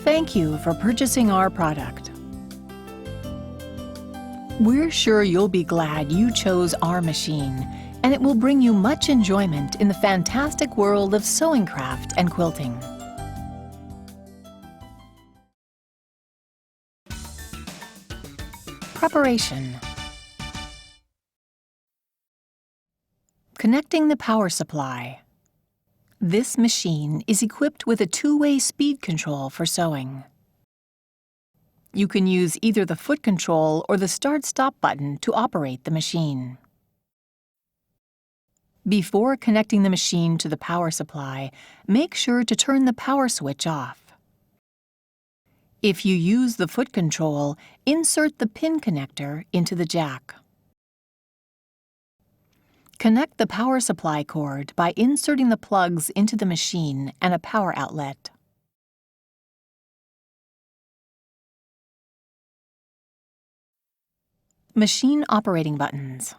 Thank you for purchasing our product. We're sure you'll be glad you chose our machine, and it will bring you much enjoyment in the fantastic world of sewing craft and quilting. Preparation. Connecting the power supply. This machine is equipped with a two-way speed control for sewing. You can use either the foot control or the start-stop button to operate the machine. Before connecting the machine to the power supply, make sure to turn the power switch off. If you use the foot control, insert the pin connector into the jack. Connect the power supply cord by inserting the plugs into the machine and a power outlet. Machine operating buttons.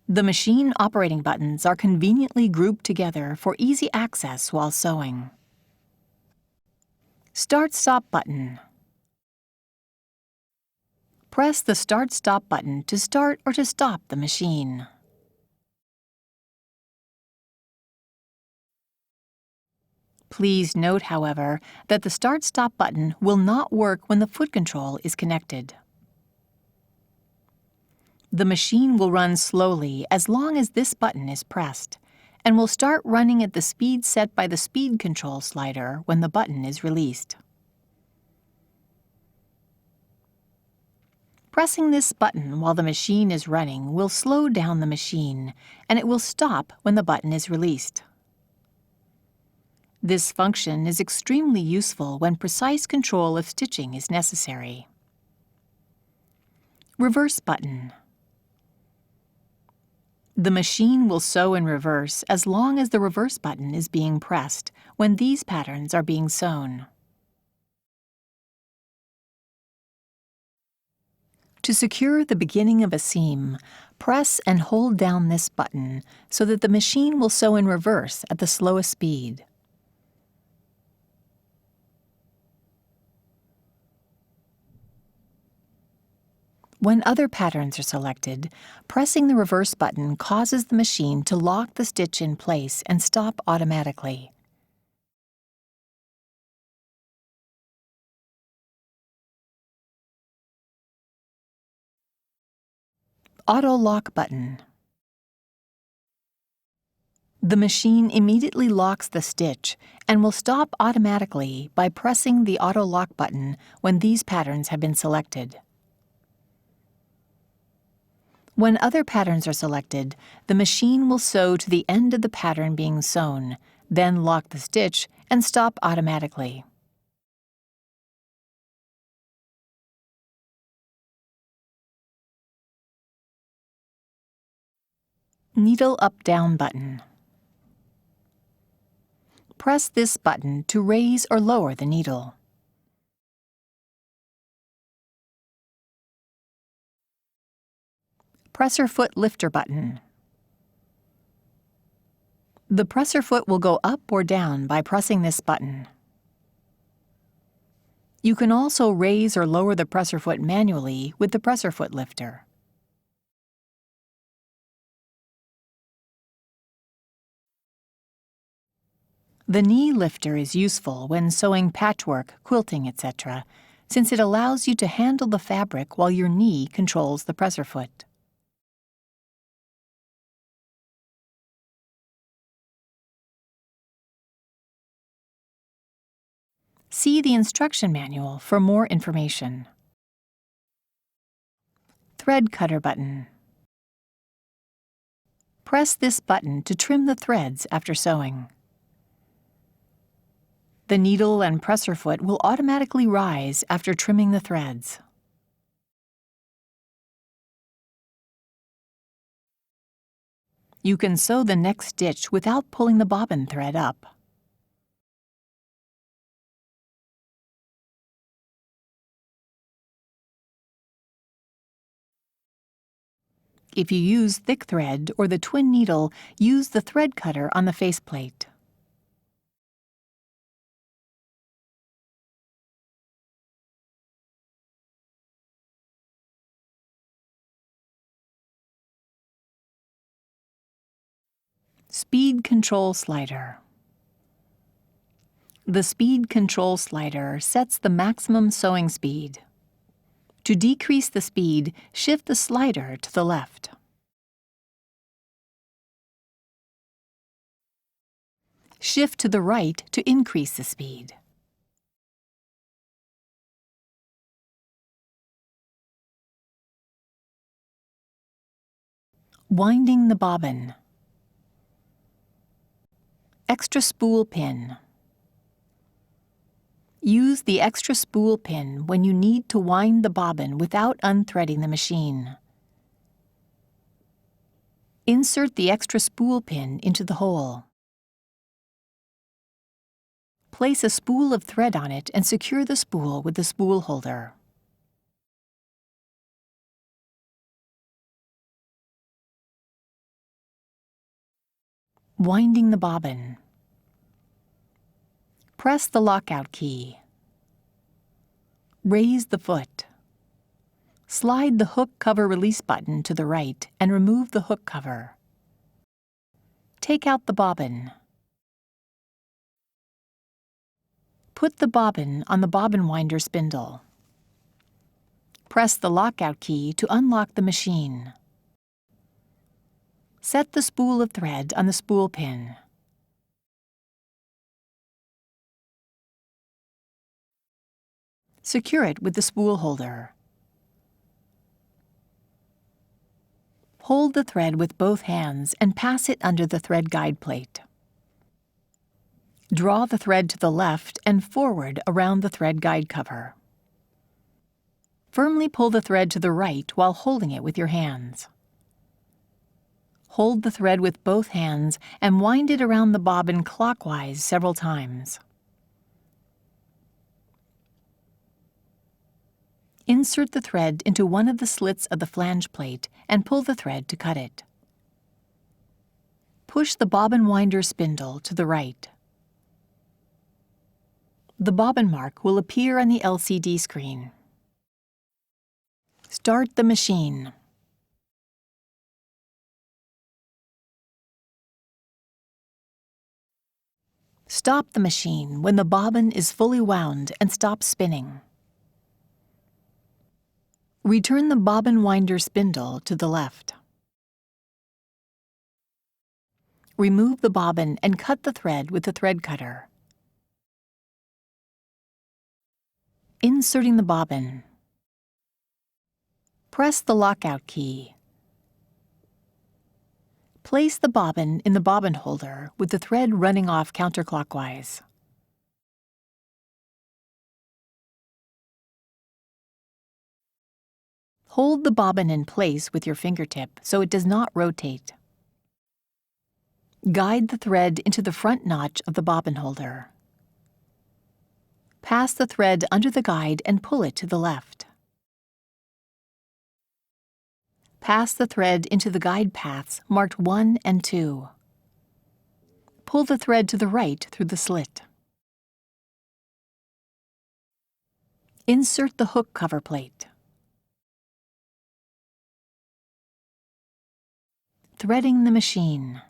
The machine operating buttons are conveniently grouped together for easy access while sewing. Start-stop button. Press the Start-Stop button to start or to stop the machine. Please note, however, that the Start-Stop button will not work when the foot control is connected. The machine will run slowly as long as this button is pressed, and will start running at the speed set by the speed control slider when the button is released. Pressing this button while the machine is running will slow down the machine, and it will stop when the button is released. This function is extremely useful when precise control of stitching is necessary. Reverse button. The machine will sew in reverse as long as the reverse button is being pressed when these patterns are being sewn. To secure the beginning of a seam, press and hold down this button so that the machine will sew in reverse at the slowest speed. When other patterns are selected, pressing the reverse button causes the machine to lock the stitch in place and stop automatically. Auto lock button. The machine immediately locks the stitch and will stop automatically by pressing the auto lock button when these patterns have been selected. When other patterns are selected, the machine will sew to the end of the pattern being sewn, then lock the stitch and stop automatically. Needle up-down button. Press this button to raise or lower the needle. Presser foot lifter button. The presser foot will go up or down by pressing this button. You can also raise or lower the presser foot manually with the presser foot lifter. The knee lifter is useful when sewing patchwork, quilting, etc., since it allows you to handle the fabric while your knee controls the presser foot. See the instruction manual for more information. Thread cutter button. Press this button to trim the threads after sewing. The needle and presser foot will automatically rise after trimming the threads. You can sew the next stitch without pulling the bobbin thread up. If you use thick thread or the twin needle, use the thread cutter on the faceplate. Speed control slider. The speed control slider sets the maximum sewing speed. To decrease the speed, shift the slider to the left. Shift to the right to increase the speed. Winding the bobbin. Extra spool pin. Use the extra spool pin when you need to wind the bobbin without unthreading the machine. Insert the extra spool pin into the hole. Place a spool of thread on it and secure the spool with the spool holder. Winding the bobbin. Press the lockout key. Raise the foot. Slide the hook cover release button to the right and remove the hook cover. Take out the bobbin. Put the bobbin on the bobbin winder spindle. Press the lockout key to unlock the machine. Set the spool of thread on the spool pin. Secure it with the spool holder. Hold the thread with both hands and pass it under the thread guide plate. Draw the thread to the left and forward around the thread guide cover. Firmly pull the thread to the right while holding it with your hands. Hold the thread with both hands and wind it around the bobbin clockwise several times. Insert the thread into one of the slits of the flange plate and pull the thread to cut it. Push the bobbin winder spindle to the right. The bobbin mark will appear on the LCD screen. Start the machine. Stop the machine when the bobbin is fully wound and stops spinning. Return the bobbin winder spindle to the left. Remove the bobbin and cut the thread with the thread cutter. Inserting the bobbin. Press the lockout key. Place the bobbin in the bobbin holder with the thread running off counterclockwise. Hold the bobbin in place with your fingertip so it does not rotate. Guide the thread into the front notch of the bobbin holder. Pass the thread under the guide and pull it to the left. Pass the thread into the guide paths marked 1 and 2. Pull the thread to the right through the slit. Insert the hook cover plate. Threading the machine.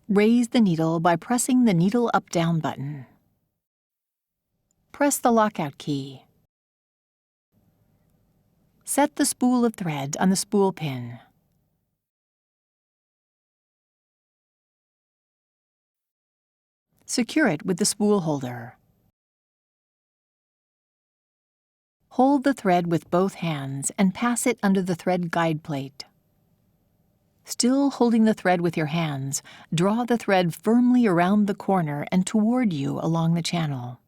Raise the needle by pressing the needle up-down button. Press the lockout key. Set the spool of thread on the spool pin. Secure it with the spool holder. Hold the thread with both hands and pass it under the thread guide plate. Still holding the thread with your hands, draw the thread firmly around the corner and toward you along the channel.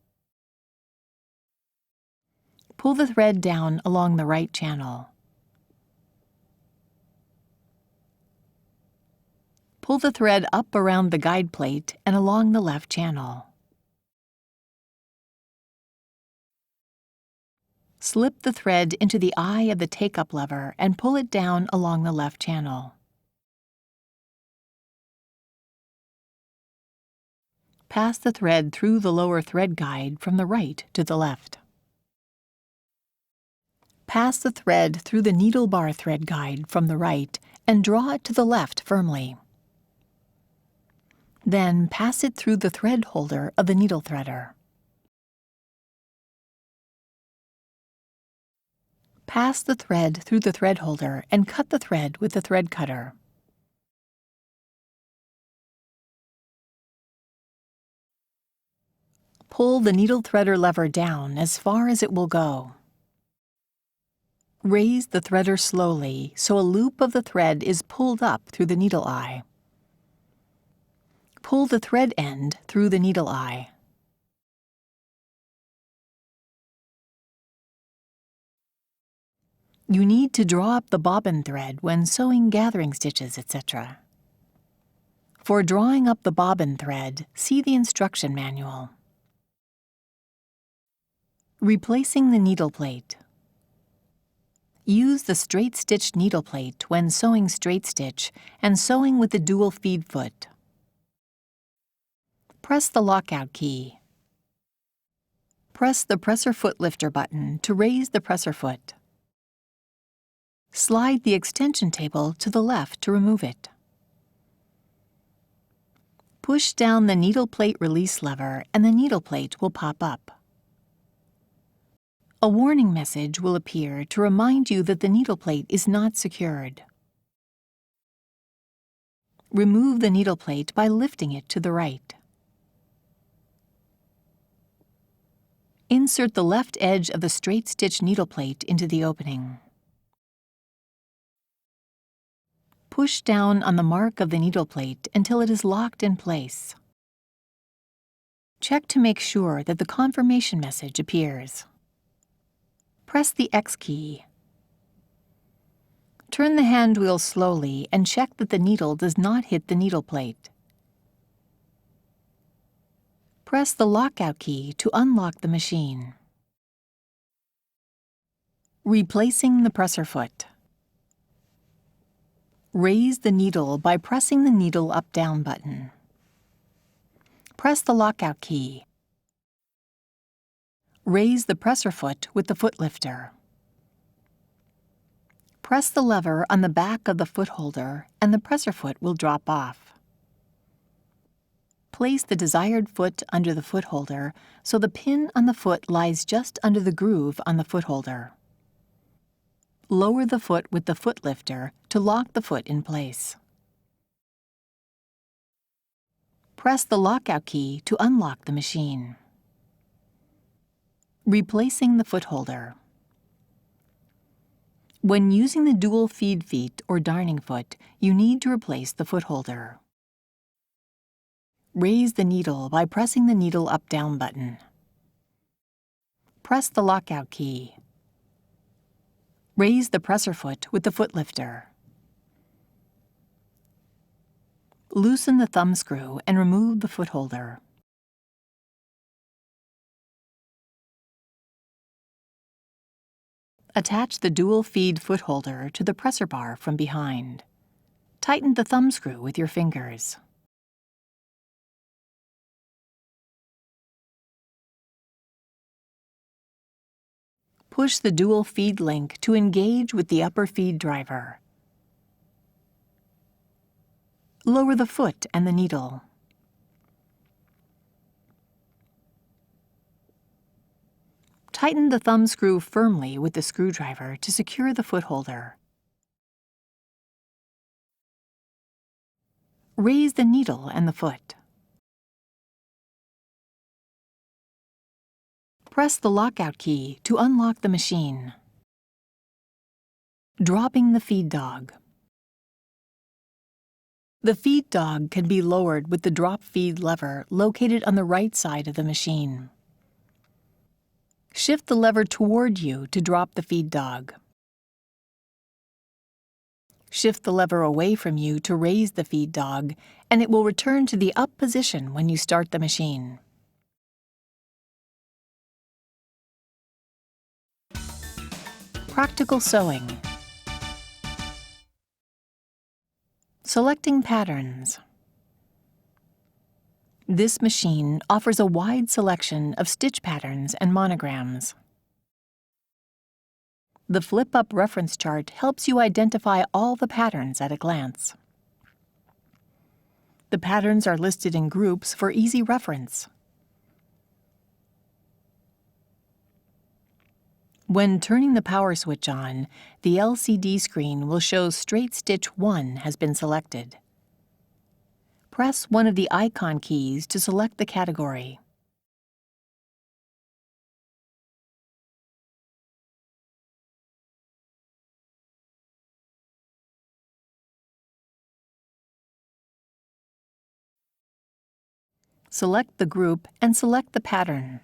Pull the thread down along the right channel. Pull the thread up around the guide plate and along the left channel. Slip the thread into the eye of the take-up lever and pull it down along the left channel. Pass the thread through the lower thread guide from the right to the left. Pass the thread through the needle bar thread guide from the right and draw it to the left firmly. Then pass it through the thread holder of the needle threader. Pass the thread through the thread holder and cut the thread with the thread cutter. Pull the needle threader lever down as far as it will go. Raise the threader slowly so a loop of the thread is pulled up through the needle eye. Pull the thread end through the needle eye. You need to draw up the bobbin thread when sewing gathering stitches, etc. For drawing up the bobbin thread, see the instruction manual. Replacing the needle plate. Use the straight stitch needle plate when sewing straight stitch and sewing with the dual feed foot. Press the lockout key. Press the presser foot lifter button to raise the presser foot. Slide the extension table to the left to remove it. Push down the needle plate release lever and the needle plate will pop up. A warning message will appear to remind you that the needle plate is not secured. Remove the needle plate by lifting it to the right. Insert the left edge of the straight stitch needle plate into the opening. Push down on the mark of the needle plate until it is locked in place. Check to make sure that the confirmation message appears. Press the X key. Turn the hand wheel slowly and check that the needle does not hit the needle plate. Press the lockout key to unlock the machine. Replacing the presser foot. Raise the needle by pressing the needle up-down button. Press the lockout key. Raise the presser foot with the foot lifter. Press the lever on the back of the foot holder and the presser foot will drop off. Place the desired foot under the foot holder so the pin on the foot lies just under the groove on the foot holder. Lower the foot with the foot lifter to lock the foot in place. Press the lockout key to unlock the machine. Replacing the foot holder. When using the dual feed feet or darning foot, you need to replace the foot holder. Raise the needle by pressing the needle up-down button. Press the lockout key. Raise the presser foot with the foot lifter. Loosen the thumb screw and remove the foot holder. Attach the dual feed foot holder to the presser bar from behind. Tighten the thumb screw with your fingers. Push the dual feed link to engage with the upper feed driver. Lower the foot and the needle. Tighten the thumb screw firmly with the screwdriver to secure the foot holder. Raise the needle and the foot. Press the lockout key to unlock the machine. Dropping the feed dog. The feed dog can be lowered with the drop feed lever located on the right side of the machine. Shift the lever toward you to drop the feed dog. Shift the lever away from you to raise the feed dog, and it will return to the up position when you start the machine. Practical sewing. Selecting patterns. This machine offers a wide selection of stitch patterns and monograms. The flip-up reference chart helps you identify all the patterns at a glance. The patterns are listed in groups for easy reference. When turning the power switch on, the LCD screen will show Straight Stitch 1 has been selected. Press one of the icon keys to select the category. Select the group and select the pattern.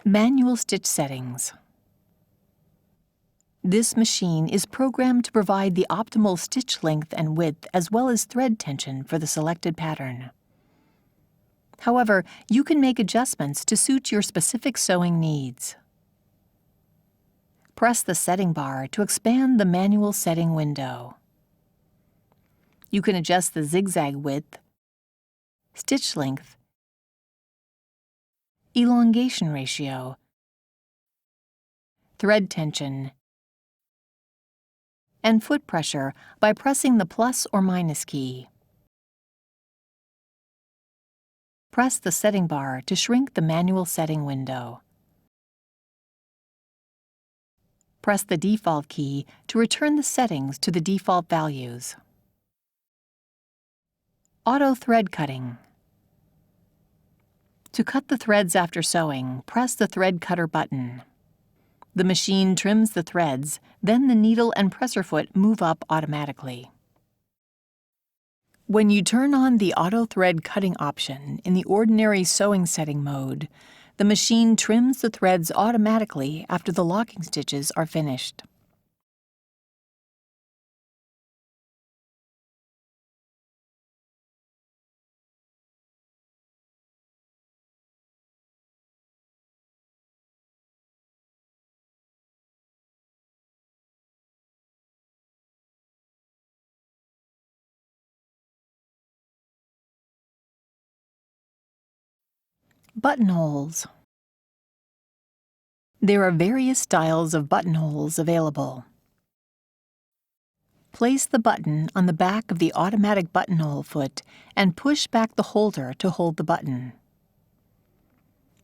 Manual stitch settings. This machine is programmed to provide the optimal stitch length and width as well as thread tension for the selected pattern. However, you can make adjustments to suit your specific sewing needs. Press the setting bar to expand the manual setting window. You can adjust the zigzag width, stitch length, elongation ratio, thread tension, and foot pressure by pressing the plus or minus key. Press the setting bar to shrink the manual setting window. Press the default key to return the settings to the default values. Auto thread cutting. To cut the threads after sewing, press the thread cutter button. The machine trims the threads, then the needle and presser foot move up automatically. When you turn on the auto thread cutting option in the ordinary sewing setting mode, the machine trims the threads automatically after the locking stitches are finished. Buttonholes. There are various styles of buttonholes available. Place the button on the back of the automatic buttonhole foot and push back the holder to hold the button.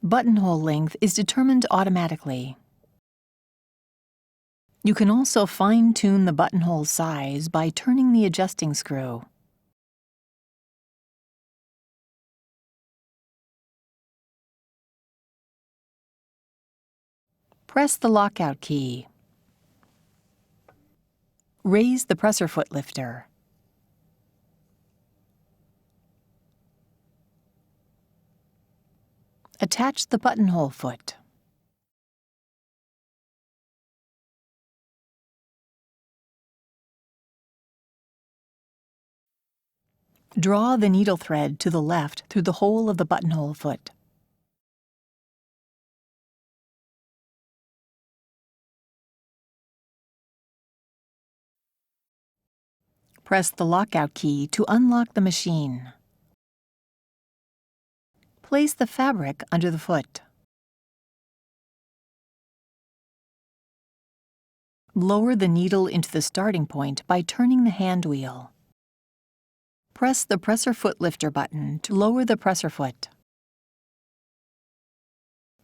Buttonhole length is determined automatically. You can also fine-tune the buttonhole size by turning the adjusting screw. Press the lockout key. Raise the presser foot lifter. Attach the buttonhole foot. Draw the needle thread to the left through the hole of the buttonhole foot. Press the lockout key to unlock the machine. Place the fabric under the foot. Lower the needle into the starting point by turning the hand wheel. Press the presser foot lifter button to lower the presser foot.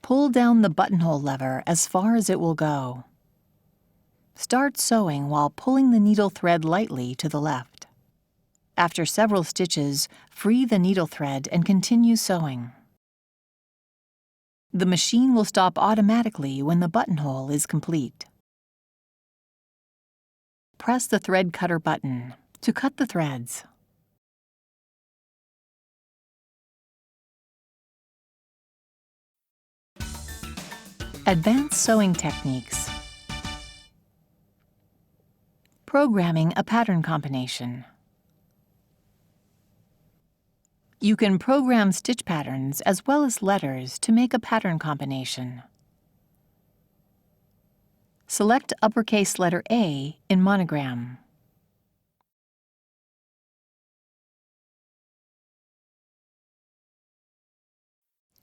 Pull down the buttonhole lever as far as it will go. Start sewing while pulling the needle thread lightly to the left. After several stitches, free the needle thread and continue sewing. The machine will stop automatically when the buttonhole is complete. Press the thread cutter button to cut the threads. Advanced sewing techniques. Programming a pattern combination. You can program stitch patterns as well as letters to make a pattern combination. Select uppercase letter A in monogram.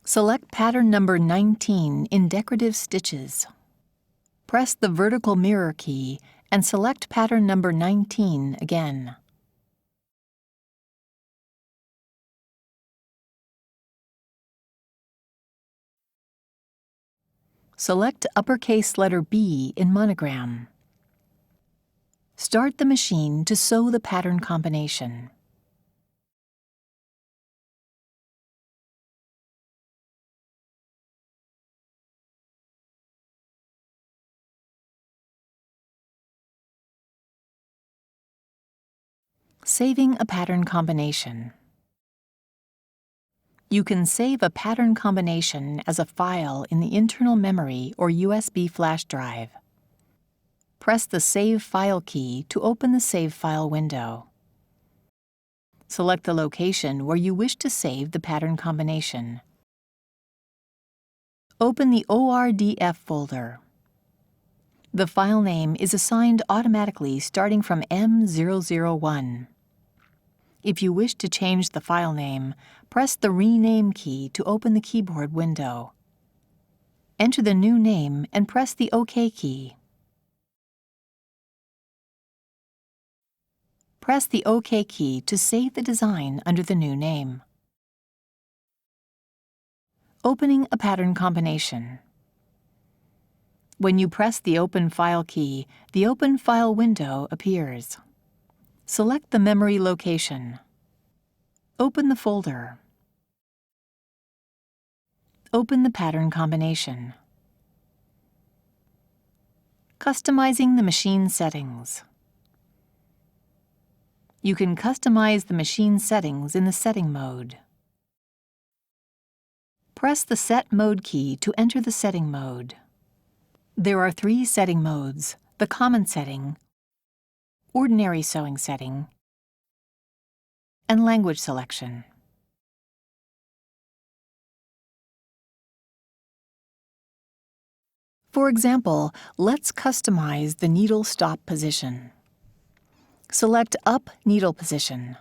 Select pattern number 19 in decorative stitches. Press the vertical mirror key and select pattern number 19 again. Select uppercase letter B in monogram. Start the machine to sew the pattern combination. Saving a pattern combination. You can save a pattern combination as a file in the internal memory or USB flash drive. Press the Save File key to open the Save File window. Select the location where you wish to save the pattern combination. Open the ORDF folder. The file name is assigned automatically starting from M001. If you wish to change the file name, press the Rename key to open the keyboard window. Enter the new name and press the OK key. Press the OK key to save the design under the new name. Opening a pattern combination. When you press the Open File key, the Open File window appears. Select the memory location. Open the folder. Open the pattern combination. Customizing the machine settings. You can customize the machine settings in the Setting mode. Press the Set Mode key to enter the setting mode. There are 3 setting modes: the Common setting, Ordinary sewing setting, and Language selection. For example, let's customize the needle stop position. Select Up Needle Position.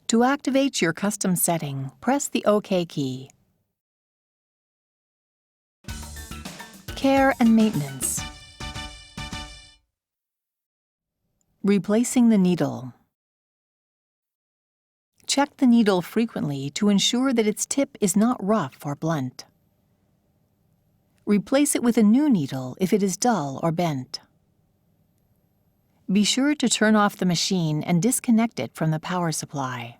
To activate your custom setting, press the OK key. Care and maintenance. Replacing the needle. Check the needle frequently to ensure that its tip is not rough or blunt. Replace it with a new needle if it is dull or bent. Be sure to turn off the machine and disconnect it from the power supply.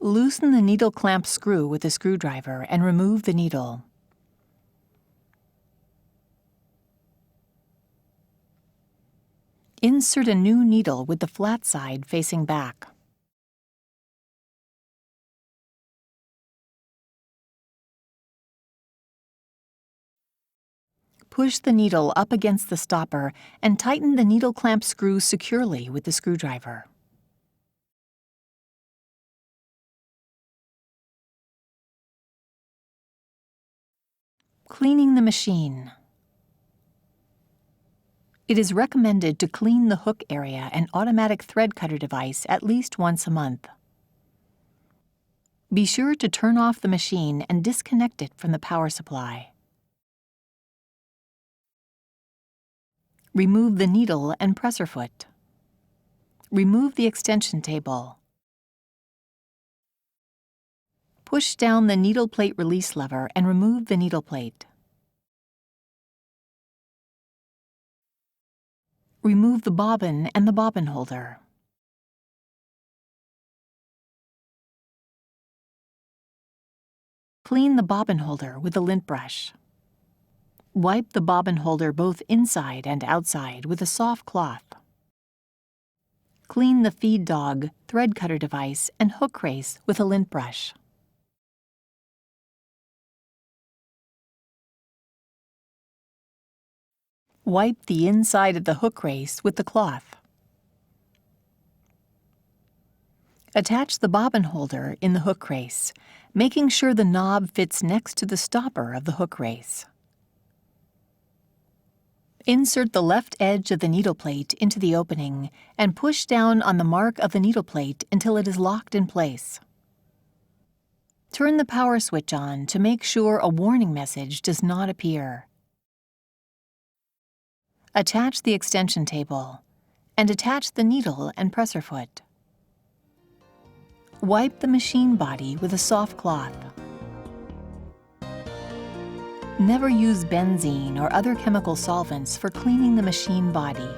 Loosen the needle clamp screw with a screwdriver and remove the needle. Insert a new needle with the flat side facing back. Push the needle up against the stopper and tighten the needle clamp screw securely with the screwdriver. Cleaning the machine. It is recommended to clean the hook area and automatic thread cutter device at least once a month. Be sure to turn off the machine and disconnect it from the power supply. Remove the needle and presser foot. Remove the extension table. Push down the needle plate release lever and remove the needle plate. Remove the bobbin and the bobbin holder. Clean the bobbin holder with a lint brush. Wipe the bobbin holder both inside and outside with a soft cloth. Clean the feed dog, thread cutter device, and hook race with a lint brush. Wipe the inside of the hook race with the cloth. Attach the bobbin holder in the hook race, making sure the knob fits next to the stopper of the hook race. Insert the left edge of the needle plate into the opening and push down on the mark of the needle plate until it is locked in place. Turn the power switch on to make sure a warning message does not appear. Attach the extension table and attach the needle and presser foot. Wipe the machine body with a soft cloth. Never use benzene or other chemical solvents for cleaning the machine body.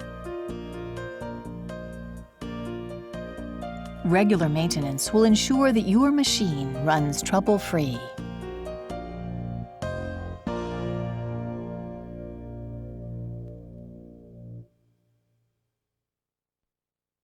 Regular maintenance will ensure that your machine runs trouble-free.